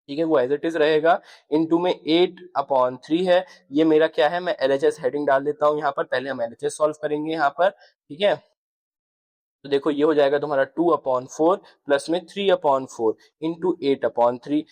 ठीक है, वो एज इट इज रहेगा, इनटू में 8/3 है। ये मेरा क्या है? मैं LHS हेडिंग डाल देता हूँ यहाँ पर। पहले हम LHS सॉल्व करेंगे यहाँ पर, ठीक है। तो देखो ये हो जाएगा तुम्हारा 2/4 प्लस में 3/4 इंटू 8/3,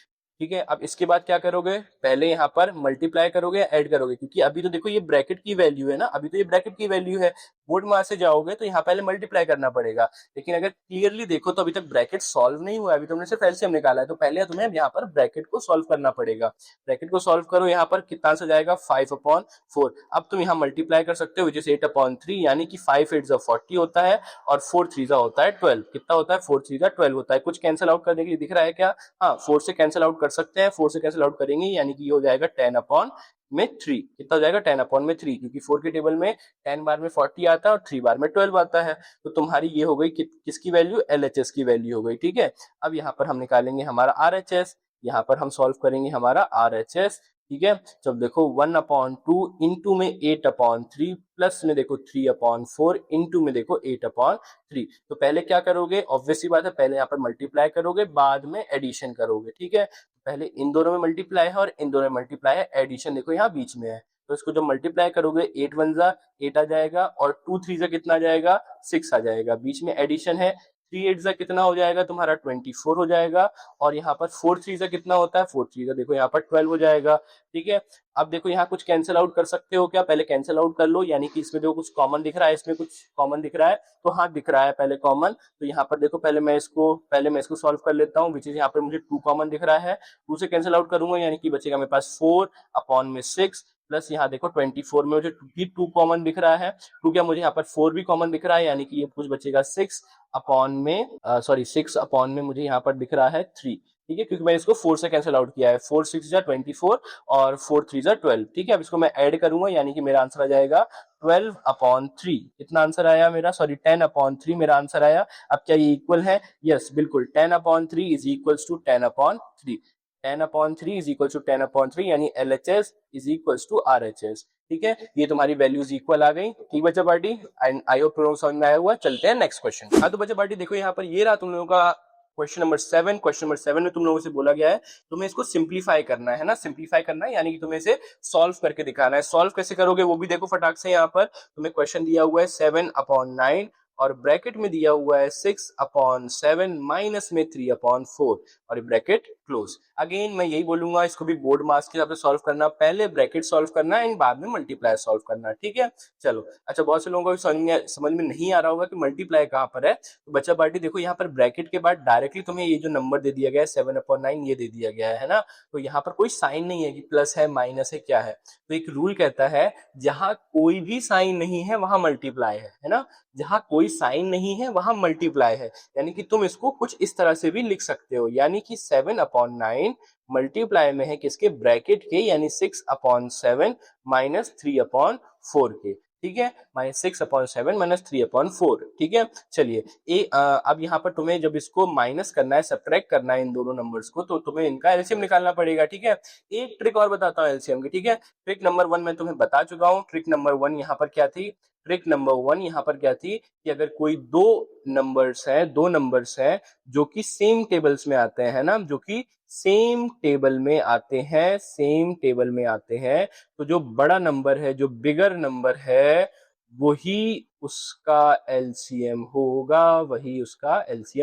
ठीक है। अब इसके बाद क्या करोगे? पहले यहाँ पर मल्टीप्लाई करोगे, ऐड करोगे, क्योंकि अभी तो देखो ये ब्रैकेट की वैल्यू है ना, अभी तो ये ब्रैकेट की वैल्यू है। बोर्ड मास से जाओगे तो यहाँ पहले मल्टीप्लाई करना पड़ेगा। लेकिन अगर क्लियरली देखो तो अभी तक ब्रैकेट सॉल्व नहीं हुआ है, अभी तुमने सिर्फ एलसीएम निकाला है, तो पहले तुम्हें यहाँ पर ब्रैकेट को सॉल्व करना पड़ेगा। ब्रैकेट को सॉल्व करो, यहाँ पर कितना आंसर जाएगा? 5/4। अब तुम यहाँ मल्टीप्लाई कर सकते हो, विच इज 8/3, यानी कि 5 8 40 होता है, और 4 3 होता है 12। कितना होता है? 4 3 12 होता है। कुछ कैंसिल आउट करने के लिए दिख रहा है क्या? हाँ, 4 से कैंसिल आउट कर सकते हैं, 4 से कैंसिल आउट करेंगे, यानी कि ये हो जाएगा 10/3। कितना हो जाएगा? 10/3, क्योंकि 4 के टेबल में 10 बार में 40 आता है और 3 बार में 12 आता है। तो तुम्हारी ये हो गई किसकी वैल्यू? LHS की वैल्यू हो गई, ठीक है। अब यहाँ पर हम निकालेंगे हमारा RHS, यहाँ पर हम सॉल्व करेंगे हमारा RHS, ठीक है। जब देखो 1/2 इंटू में 8/3 प्लस में देखो 3/4 इंटू में देखो 8/3। तो पहले क्या करोगे? ऑब्वियस सी बात है, पहले यहाँ पर मल्टीप्लाई करोगे, बाद में एडिशन करोगे, ठीक है। पहले इन दोनों में मल्टीप्लाई है और इन दोनों में मल्टीप्लाई है, एडिशन देखो यहाँ बीच में है। तो इसको जब मल्टीप्लाई करोगे 8 1 8 आ जाएगा, और 2 3 से कितना आ जाएगा? 6 आ जाएगा। बीच में एडिशन है, 3 8 कितना हो जाएगा तुम्हारा? 24 हो जाएगा। और यहाँ पर 4 3 कितना होता है? 4 3 देखो यहाँ पर 12 हो जाएगा, ठीक है। अब देखो यहाँ कुछ कैंसिल आउट कर सकते हो क्या? पहले कैंसिल आउट कर लो, यानी कि इसमें देखो कुछ कॉमन दिख रहा है, इसमें कुछ कॉमन दिख रहा है, तो हाँ दिख रहा है पहले कॉमन। तो यहाँ पर देखो पहले मैं इसको सॉल्व कर लेता हूँ, विच इज यहाँ पर मुझे 2 कॉमन दिख रहा है। 2 से कैंसिल आउट करूंगा, यानी कि बचेगा मेरे पास 4/6, प्लस यहाँ देखो 24 में मुझे 2 कॉमन दिख रहा है। 2 क्या, मुझे यहाँ पर 4 भी कॉमन दिख रहा है, यानी कि ये कुछ बचेगा 6 अपॉन में मुझे यहाँ पर दिख रहा है 3, ठीक है, क्योंकि मैंने इसको 4 से कैंसिल आउट किया है। 4 6 24 और 4 3 12, ठीक है। अब इसको मैं ऐड करूंगा, यानी कि मेरा आंसर आ जाएगा 12/3। कितना आंसर आया मेरा? सॉरी, 10/3 मेरा आंसर आया। अब क्या ये इक्वल है? यस, बिल्कुल, 10/3 is equals to 10/3। 10/3 is equal to 10/3, यानी LHS is equals to RHS, ठीक है। ये तुम्हारी वैल्यूज इक्वल आ गई, ठीक बच्चा पार्टी, एंड आई होप तुम लोग समझ में आया हुआ। चलते हैं नेक्स्ट क्वेश्चन। हाँ तो बच्चा पार्टी देखो यहाँ पर ये रहा तुम लोगों का क्वेश्चन नंबर 7। क्वेश्चन नंबर 7 में तुम लोगों से बोला गया है तुम्हें इसको सिंप्लीफाई करना है ना, सिंप्लीफाई करना है, यानी कि तुम्हें इसे सॉल्व करके दिखाना है। सॉल्व कैसे करोगे वो भी देखो फटाक से। यहाँ पर तुम्हें क्वेश्चन दिया हुआ है 7/9 और ब्रैकेट में दिया हुआ है 6/7 माइनस में 3/4 और ये ब्रैकेट क्लोज। अगेन मैं यही बोलूंगा, इसको भी बोर्ड मार्क्स के हिसाब से सॉल्व करना, पहले ब्रैकेट सॉल्व करना एंड बाद में मल्टीप्लाई सॉल्व करना, ठीक है। चलो अच्छा, बहुत से लोगों को समझ में नहीं आ रहा होगा कि मल्टीप्लाई कहाँ पर है। तो बच्चा पार्टी देखो, यहाँ पर ब्रैकेट के बाद डायरेक्टली तुम्हें ये जो नंबर दे दिया गया है 7/9 ये दे दिया गया है ना, तो यहाँ पर कोई साइन नहीं है कि प्लस है माइनस है क्या है। तो एक रूल कहता है जहां कोई भी साइन नहीं है वहां मल्टीप्लाई है ना, जहां कोई साइन नहीं है वहां मल्टीप्लाई है। यानी कि तुम इसको कुछ इस तरह से भी लिख सकते हो, यानी कि 7/9 मल्टीप्लाई में है किसके, ब्रैकेट के, यानी 6/7 माइनस 3/4 के, ठीक है, -6/7 माइनस 3/4, ठीक है। चलिए अब यहाँ पर तुम्हें जब इसको माइनस करना है, सब्ट्रैक्ट करना है इन दोनों नंबर्स को, तो तुम्हें इनका एलसीएम निकालना पड़ेगा, ठीक है। एक ट्रिक और बताता हूँ एलसीएम की, ठीक है। ट्रिक नंबर 1 मैं तुम्हें बता चुका हूँ। ट्रिक नंबर 1 यहाँ पर क्या थी, ट्रिक नंबर 1 यहाँ पर क्या थी कि अगर कोई दो नंबर्स हैं जो कि सेम टेबल्स में आते हैं ना, जो कि सेम टेबल में आते हैं, तो जो बड़ा नंबर है, जो बिगर नंबर है, वही उसका एलसीएम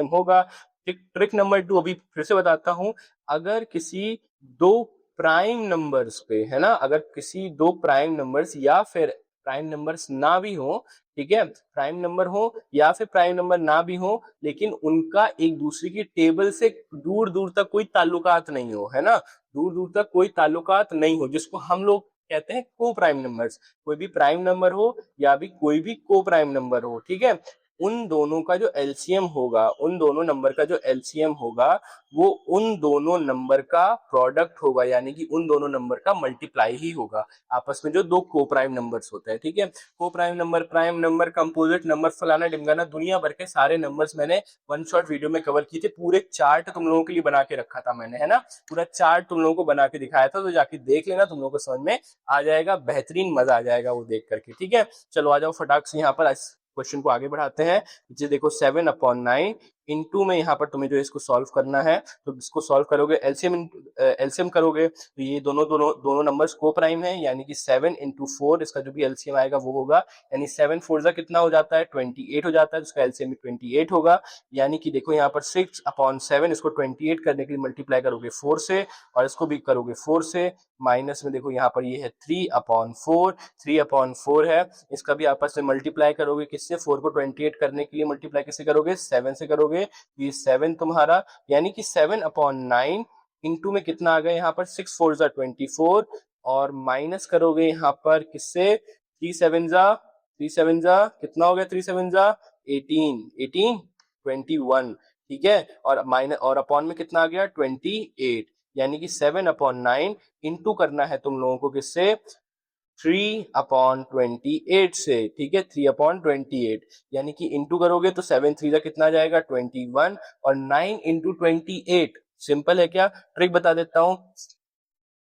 होगा। ट्रिक नंबर 2 अभी फिर से बताता हूं। अगर किसी दो प्राइम नंबर्स पे, है ना, अगर किसी दो प्राइम नंबर्स या फिर प्राइम नंबर्स ना भी हो, ठीक है, प्राइम नंबर हो या फिर प्राइम नंबर ना भी हो, लेकिन उनका एक दूसरे की टेबल से दूर दूर तक कोई ताल्लुकात नहीं हो, है ना, दूर दूर तक कोई ताल्लुकात नहीं हो, जिसको हम लोग कहते हैं को प्राइम नंबर्स। कोई भी प्राइम नंबर हो या भी कोई भी को प्राइम नंबर हो, ठीक है, उन दोनों का जो एलसीएम होगा, उन दोनों नंबर का जो एलसीएम होगा, वो उन दोनों नंबर का प्रोडक्ट होगा, यानी कि उन दोनों नंबर का मल्टीप्लाई ही होगा आपस में, जो दो को प्राइम नंबर्स होते हैं, ठीक है। को prime number, prime number, composite number, फलाना ढिमकाना, दुनिया भर के सारे नंबर्स मैंने वन शॉट वीडियो में कवर किए थे। पूरे चार्ट तुम लोगों के लिए बना के रखा था मैंने, है ना, पूरा चार्ट तुम लोगों को बना के दिखाया था, तो जाके देख लेना, तुम लोगों को समझ में आ जाएगा, बेहतरीन मजा आ जाएगा वो देख करके, ठीक है। चलो आ जाओ फटाक से यहाँ पर क्वेश्चन को आगे बढ़ाते हैं। जी देखो 7/9 इनटू में यहाँ पर तुम्हें जो इसको सॉल्व करना है, तो इसको सॉल्व करोगे, एलसीएम करोगे, तो ये दोनों नंबर्स को प्राइम है, यानी कि 7/4 इसका जो भी एलसीएम आएगा वो होगा, यानी 7/4 कितना हो जाता है, 28 हो जाता है, इसका एलसीएम 28 होगा। यानी कि देखो यहाँ पर 6/7 इसको 28 करने के लिए मल्टीप्लाई करोगे 4 से, और इसको भी करोगे 4 से, माइनस में देखो यहाँ पर ये है 3/4 है, इसका भी आपस में मल्टीप्लाई करोगे किससे, 4 को 28 करने के लिए मल्टीप्लाई किससे करोगे, 7 से करोगे, ये 7 तुम्हारा, यानी कि 7/9 इंटू में कितना आ गया यहाँ पर, 6/4 24, और माइनस करोगे यहाँ पर किससे, 3 जा कितना हो गया, 3 जा 18 21, ठीक है, और माइनस और अपॉन में कितना आ गया, 28, यानी कि 7/9 इंटू करना है तुम लोगों को किससे, 3/28 से, ठीक है, 3/28, यानी कि इंटू करोगे तो 7 3 कितना जाएगा, 21, और 9 इंटू 28 सिंपल है क्या, ट्रिक बता देता हूं।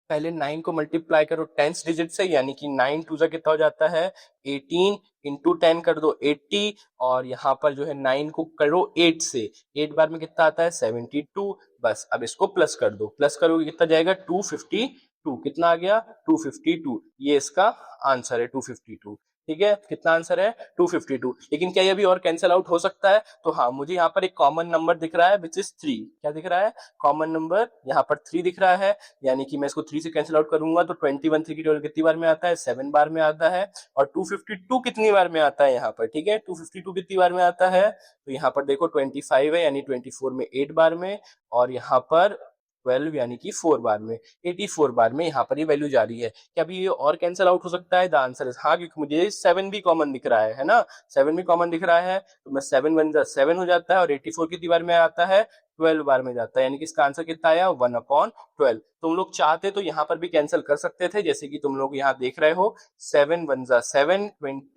पहले 9 को मल्टीप्लाई करो 10th डिजिट से, यानी कि 9 2 कितना हो जाता है, 18, इंटू 10 कर दो 80, और यहाँ पर जो है 9 को करो 8 से, 8 बार में कितना आता है, 72। बस अब इसको प्लस कर दो, प्लस करोगे कितना जाएगा, 252, कितना आ गया, 252, ये इसका आंसर है 252, ठीक है, कितना आंसर है, 252। लेकिन क्या ये भी और कैंसिल आउट हो सकता है, तो हाँ, मुझे यहाँ पर एक कॉमन नंबर दिख रहा है विच इज 3, क्या दिख रहा है, कॉमन नंबर यहाँ पर 3 दिख रहा है, यानी कि मैं इसको 3 से कैंसिल आउट करूंगा तो 21 3 की टेबल कितनी बार में आता है, 7 बार में आता है, और 252 कितनी बार में आता है यहाँ पर, ठीक है, 252 कितनी बार में आता है, तो यहाँ पर देखो 25 है, यानी 24 में 8 बार में, और यहाँ पर 12 यानी कि 4 बार में, 84 बार में यहाँ पर ये वैल्यू जा रही है। क्या अभी ये और कैंसिल आउट हो सकता है, द आंसर इज हाँ, क्योंकि मुझे 7 भी कॉमन दिख रहा है ना, 7 भी कॉमन दिख रहा है, तो मैं 7 1 जा 7 हो जाता है, और 84 कितनी बार में आता है, 12 बार में जाता है, यानी कि इसका आंसर कितना आया, 1/12। तुम लोग चाहते तो यहाँ पर भी कैंसिल कर सकते थे, जैसे कि तुम लोग यहाँ देख रहे हो, 7 1 जा 7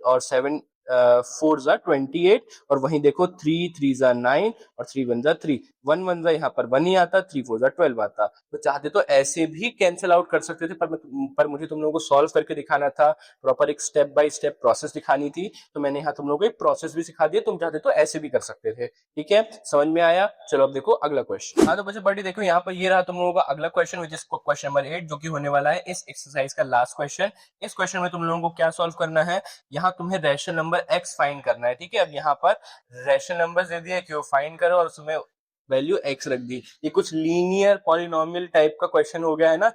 और 7 4 जा 28, और वहीं देखो 3 3 जा 9 और 3 1 जा 3, 1 1 जा यहाँ पर 1 ही आता, 3 4 जा 12 आता। तो चाहते तो ऐसे भी कैंसिल आउट कर सकते थे, पर मुझे तुम लोगों को सॉल्व करके दिखाना था, प्रॉपर एक स्टेप बाय स्टेप प्रोसेस दिखानी थी, तो मैंने यहाँ तुम लोगों को एक प्रोसेस भी सिखा दिया। तुम चाहते तो ऐसे भी कर सकते थे। ठीक है, समझ में आया? चलो अब देखो अगला क्वेश्चन। हाँ तो बच्चे बड़ी देखो यहाँ पर ये रहा तुम लोगों का अगला question, which is question number 8, जो कि होने वाला है इस एक्सरसाइज का लास्ट क्वेश्चन। इस क्वेश्चन में तुम लोगों को क्या सॉल्व करना है, यहाँ तुम्हें रैशनल नंबर x फाइंड करना है। ठीक है, अब यहाँ पर रैशनल नंबर दे दिया, क्यों फाइंड करो और उसमें वैल्यू x रख दी। ये कुछ लीनियर पॉलिनोमियल टाइप का क्वेश्चन हो गया है ना।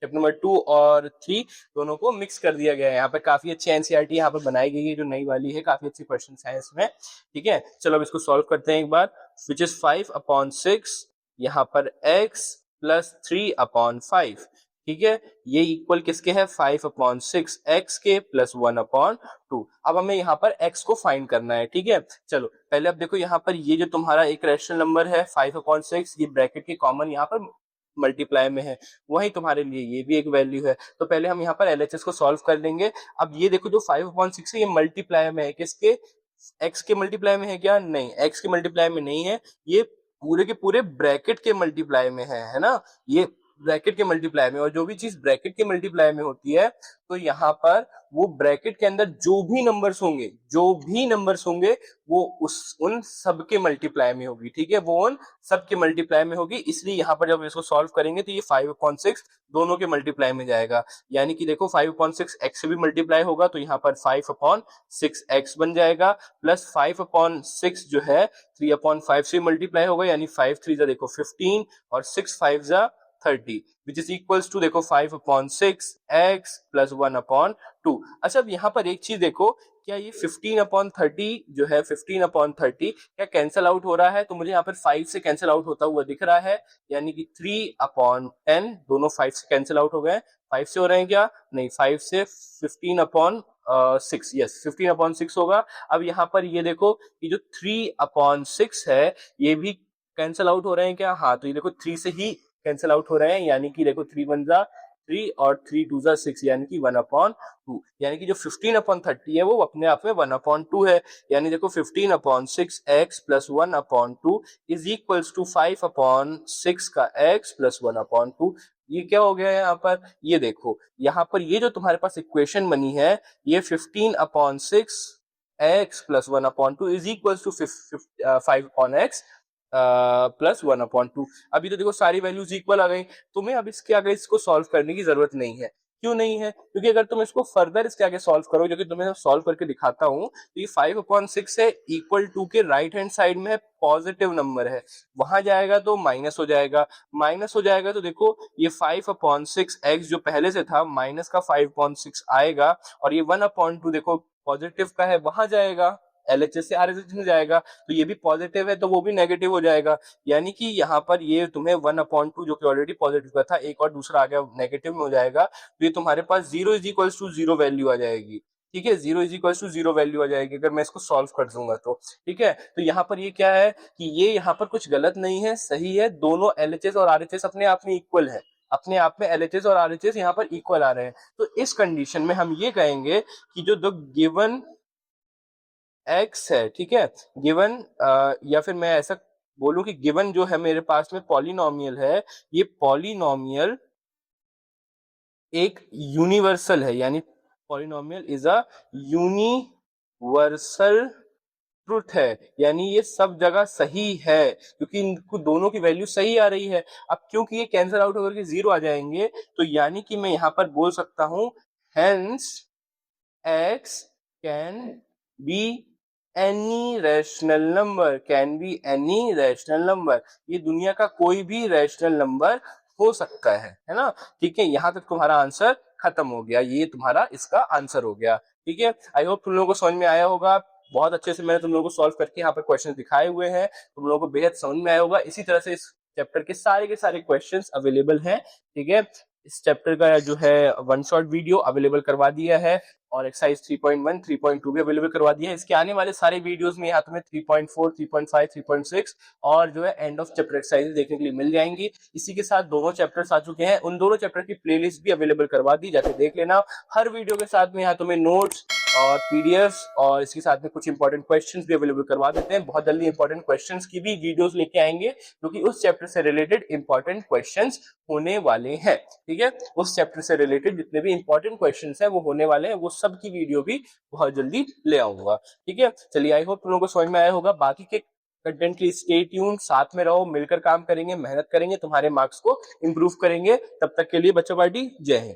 स्टेप नंबर 2 और 3 दोनों को मिक्स कर दिया गया है। यहाँ पे काफी अच्छी एनसीईआरटी यहाँ पर बनाई गई है, जो नई वाली है, काफी अच्छी क्वेश्चन है इसमें। ठीक है, चलो अब इसको सॉल्व करते हैं एक बार। विच इज 5/6, यहाँ पर x प्लस 3/5। ठीक है, ये इक्वल किसके है, 5/6 x के प्लस 1/2। अब हमें यहाँ पर x को फाइंड करना है। ठीक है, चलो पहले अब देखो यहाँ पर ये जो तुम्हारा एक रैशनल नंबर है 5/6, ये ब्रैकेट के कॉमन यहाँ पर मल्टीप्लाई में है, वही तुम्हारे लिए ये भी एक वैल्यू है। तो पहले हम यहाँ पर एलएचएस को सॉल्व कर लेंगे। अब ये देखो जो 5/6 है, ये मल्टीप्लाई में है, किसके, x के मल्टीप्लाई में है क्या, नहीं, x के मल्टीप्लाई में नहीं है, ये पूरे के पूरे ब्रैकेट के मल्टीप्लाई में है ना, ये ब्रैकेट के मल्टीप्लाई में। और जो भी चीज ब्रैकेट के मल्टीप्लाई में होती है, तो यहाँ पर वो ब्रैकेट के अंदर जो भी नंबर्स होंगे वो उन सब के मल्टीप्लाई में होगी। ठीक है, वो उन सब के मल्टीप्लाई में होगी, इसलिए यहाँ पर जब इसको सॉल्व करेंगे तो ये 5/6 दोनों के मल्टीप्लाई में जाएगा। यानी कि देखो 5/6 x से भी मल्टीप्लाई होगा, तो यहाँ पर 5/6x बन जाएगा, प्लस 5/6 जो है 3/5 से मल्टीप्लाई होगा, यानी 5 3 जा देखो 15 और 6 5 जा 30, विच इज इक्वल्स टू देखो 5/6 x प्लस 1/2। अच्छा अब यहाँ पर एक चीज देखो, क्या ये 15/30 जो है 15/30 क्या कैंसिल आउट हो रहा है, तो मुझे यहाँ पर 5 से कैंसिल आउट होता हुआ दिख रहा है, यानी कि 3/10 दोनों 5 से कैंसिल आउट हो गए। 5 से हो रहे हैं क्या, नहीं, 5 से 15/6, यस 15/6 होगा। अब यहाँ पर ये देखो कि जो 3/6 है ये भी कैंसिल आउट हो रहे हैं क्या, हाँ, तो ये देखो 3 से ही कैंसिल आउट हो रहे हैं, यानी कि देखो 3 1 जा 3 और 3 2 जा 6, यानी कि 1/2, यानी कि जो 15/30 है वो अपने आप में 1/2 है। यानी देखो 15/6 x plus 1/2 is equals to 5/6 का x प्लस 1/2। ये क्या हो गया है यहाँ पर, ये देखो यहाँ पर ये जो तुम्हारे पास इक्वेशन बनी है, ये 15/6 x plus 1/2 is equals to 5/x plus 1/2। अभी तो देखो सारी वैल्यूज इक्वल आ गई, तुम्हें अब इसके आगे इसको सॉल्व करने की जरूरत नहीं है। क्यों नहीं है, क्योंकि अगर तुम इसको फर्दर इसके आगे सॉल्व करो, जो कि तुम्हें सॉल्व करके दिखाता हूं, तो ये 5/6 है, इक्वल टू के राइट हैंड साइड में पॉजिटिव नंबर है, वहां जाएगा तो माइनस हो जाएगा, तो देखो ये 5/6 x जो पहले से था माइनस का 5/6 आएगा, और ये 1/2 देखो पॉजिटिव का है, वहां जाएगा, एलएचएस से आरएचएस में जाएगा, तो ये भी पॉजिटिव है तो वो भी नेगेटिव हो जाएगा। यानी कि यहाँ पर ये तुम्हें 1/2 जो कि ऑलरेडी पॉजिटिव का था, एक और दूसरा आ गया नेगेटिव में हो जाएगा, तो ये तुम्हारे पास 0 इज इक्वल्स टू 0 वैल्यू आ जाएगी। ठीक है, 0 इज इक्वल्स टू 0 वैल्यू आ जाएगी अगर मैं इसको सॉल्व कर दूंगा तो। ठीक है, तो यहाँ पर ये क्या है कि ये यहाँ पर कुछ गलत नहीं है, सही है, दोनों एलएचएस और आरएचएस अपने आप में इक्वल है, अपने आप में एलएचएस और आरएचएस यहाँ पर इक्वल आ रहे हैं। तो इस कंडीशन में हम ये कहेंगे कि जो द गिवन x है, ठीक है, गिवन या फिर मैं ऐसा बोलूं कि गिवन जो है मेरे पास में पॉलिनोमियल है, ये पॉलिनोमियल एक यूनिवर्सल है, यानी polynomial is a universal truth है, यानी ये सब जगह सही है, क्योंकि इनको दोनों की वैल्यू सही आ रही है। अब क्योंकि ये कैंसिल आउट होकर के 0 आ जाएंगे, तो यानी कि मैं यहाँ पर बोल सकता हूं hence x can be any rational number, can be any rational number, ये दुनिया का कोई भी रैशनल नंबर हो सकता है ना। ठीक है, यहां तक तुम्हारा आंसर खत्म हो गया, ये तुम्हारा इसका आंसर हो गया। ठीक है, आई होप तुम लोगों को समझ में आया होगा, बहुत अच्छे से मैंने तुम लोगों को सॉल्व करके यहाँ पर क्वेश्चन दिखाए हुए हैं, तुम लोगों को बेहद समझ में आया होगा। इसी तरह से इस चैप्टर के सारे क्वेश्चंस अवेलेबल हैं। ठीक है, इस चैप्टर का जो है वन शॉट वीडियो अवेलेबल करवा दिया है, और एक्सरसाइज 3.1 3.2 भी अवेलेबल करवा दिया है। इसके आने वाले सारे वीडियोस में यहाँ तुम्हें 3.4 3.5 3.6 और जो है एंड ऑफ चैप्टर एक्सरसाइज देखने के लिए मिल जाएंगी। इसी के साथ दोनों चैप्टर्स आ चुके हैं, उन दोनों चैप्टर की प्लेलिस्ट भी अवेलेबल करवा दी, जाके देख लेना। हर वीडियो के साथ में यहाँ तुम्हें नोट्स, और पीडीएफ और इसके साथ में कुछ इंपॉर्टेंट क्वेश्चंस भी अवेलेबल करवा देते हैं। बहुत जल्दी इंपॉर्टेंट क्वेश्चंस की भी वीडियोस लेके आएंगे, क्योंकि उस चैप्टर से रिलेटेड इंपॉर्टेंट क्वेश्चंस होने वाले हैं। ठीक है, उस चैप्टर से रिलेटेड जितने भी इंपॉर्टेंट क्वेश्चंस हैं वो होने वाले हैं, वो सब की वीडियो भी बहुत जल्दी ले आऊंगा। ठीक है, चलिए आई होप तुम लोगों को समझ में आया होगा। बाकी के कंटेंट के स्टे ट्यून, साथ में रहो, मिलकर काम करेंगे, मेहनत करेंगे, तुम्हारे मार्क्स को इंप्रूव करेंगे। तब तक के लिए बच्चों पार्टी जय हिंद।